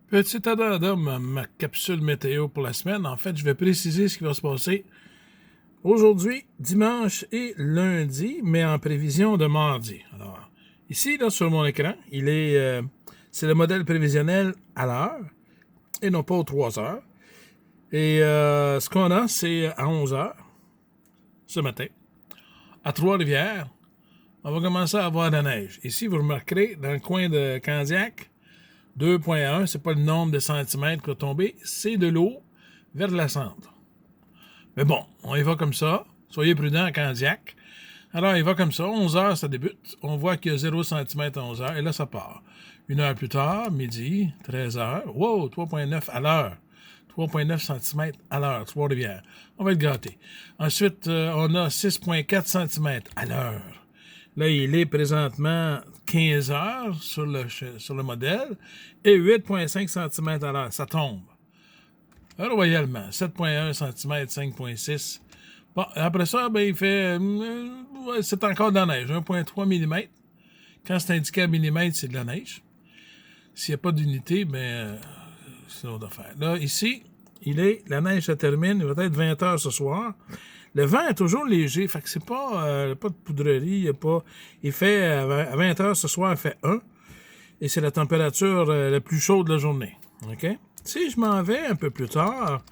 Petit addendum, ma capsule météo pour la semaine. En fait, je vais préciser ce qui va se passer aujourd'hui, dimanche et lundi, mais en prévision de mardi. Alors, ici, là, sur mon écran, c'est le modèle prévisionnel à l'heure et non pas aux 3 heures. Et ce qu'on a, c'est à 11 heures ce matin. À Trois-Rivières, on va commencer à avoir de la neige. Ici, vous remarquerez, dans le coin de Candiac, 2,1, c'est pas le nombre de centimètres qui va tomber, c'est de l'eau vers la cendre. Mais bon, on y va comme ça. Soyez prudents à Candiac. Alors, il va comme ça. 11 heures, ça débute. On voit qu'il y a 0 cm à 11 heures. Et là, ça part. Une heure plus tard, midi, 13 heures. Wow, 3,9 à l'heure. 3,9 cm à l'heure, Trois-Rivières. On va être gâtés. Ensuite, on a 6,4 cm à l'heure. Là, il est présentement 15 heures sur le modèle et 8,5 cm à l'heure. Ça tombe. Royalement. 7,1 cm, 5,6. Bon, après ça, ben, il fait... c'est encore de la neige. 1,3 mm. Quand c'est indiqué à millimètre, c'est de la neige. S'il n'y a pas d'unité, ben, c'est une autre affaire. Là, ici, la neige se termine. Il va être 20 heures ce soir. Le vent est toujours léger, fait que c'est pas de poudrerie, il fait, à 20 heures ce soir, il fait 1, et c'est la température la plus chaude de la journée. OK? Si je m'en vais un peu plus tard,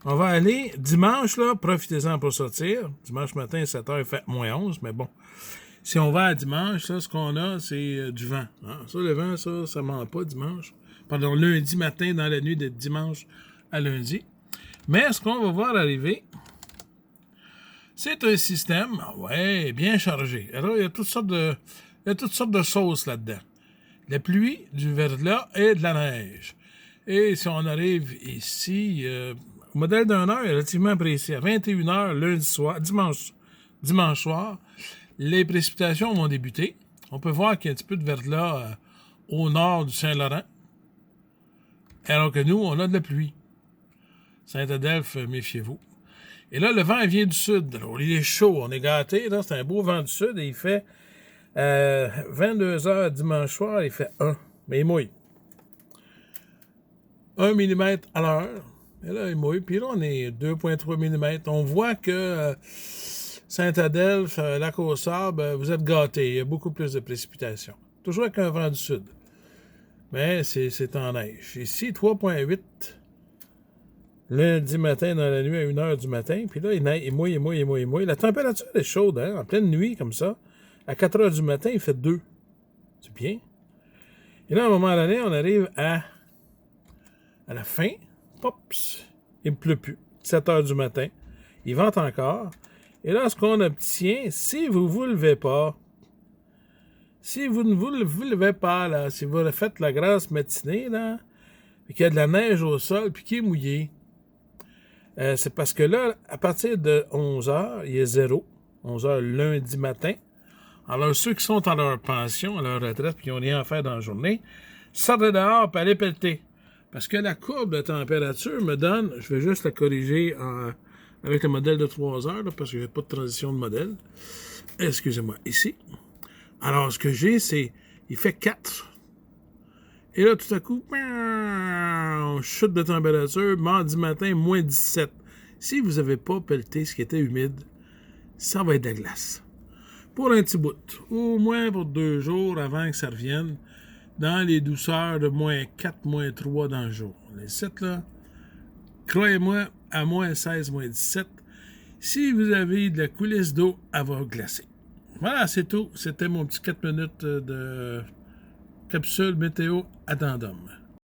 on va aller dimanche, là, profitez-en pour sortir. Dimanche matin, 7 heures, il fait moins 11, mais bon. Si on va à dimanche, ça, ce qu'on a, c'est du vent. Hein? Ça, le vent, ça ment pas dimanche. Pardon, lundi matin, dans la nuit de dimanche à lundi. Mais ce qu'on va voir arriver, c'est un système, ouais, bien chargé. Alors, il y a toutes sortes de sauces là-dedans. La pluie, du verglas et de la neige. Et si on arrive ici, au modèle d'une heure est relativement précis. À 21 heures, lundi soir, dimanche soir, les précipitations vont débuter. On peut voir qu'il y a un petit peu de verglas au nord du Saint-Laurent. Alors que nous, on a de la pluie. Saint-Adelphe, méfiez-vous. Et là, le vent vient du sud. Alors, il est chaud, on est gâtés. Là, c'est un beau vent du sud et il fait 22 heures dimanche soir, il fait 1. Mais il mouille. 1 mm à l'heure. Et là, il mouille. Puis là, on est 2,3 mm. On voit que Saint-Adelphe, Lac-aux-Sables, vous êtes gâtés. Il y a beaucoup plus de précipitations. Toujours avec un vent du sud. Mais c'est en neige. Ici, 3,8. Lundi matin, dans la nuit, à 1h du matin. Puis là, il mouille. La température est chaude, hein, en pleine nuit, comme ça. À 4h du matin, il fait 2. C'est bien. Et là, à un moment donné, on arrive à la fin. Pops! Il ne pleut plus. 7h du matin. Il vente encore. Et là, ce qu'on obtient, si vous ne vous levez pas, là, si vous faites la grasse matinée, là, puis qu'il y a de la neige au sol, puis qu'il est mouillé, c'est parce que là, à partir de 11h, il est 0. 11h lundi matin. Alors, ceux qui sont à leur pension, à leur retraite, puis qui n'ont rien à faire dans la journée, sortez dehors et allez pelleter. Parce que la courbe de température me donne, je vais juste la corriger avec le modèle de 3 heures, là, parce que j'ai pas de transition de modèle. Excusez-moi, ici. Alors, ce que j'ai, c'est, il fait 4. Et là, tout à coup, chute de température, mardi matin, moins 17. Si vous n'avez pas pelleté ce qui était humide, ça va être de la glace. Pour un petit bout. Au moins pour 2 jours avant que ça revienne dans les douceurs de moins 4, moins 3 dans le jour. Les 7, là, croyez-moi, à moins 16, moins 17, si vous avez de la coulisse d'eau, elle va glacer. Voilà, c'est tout. C'était mon petit 4 minutes de capsule météo addendum.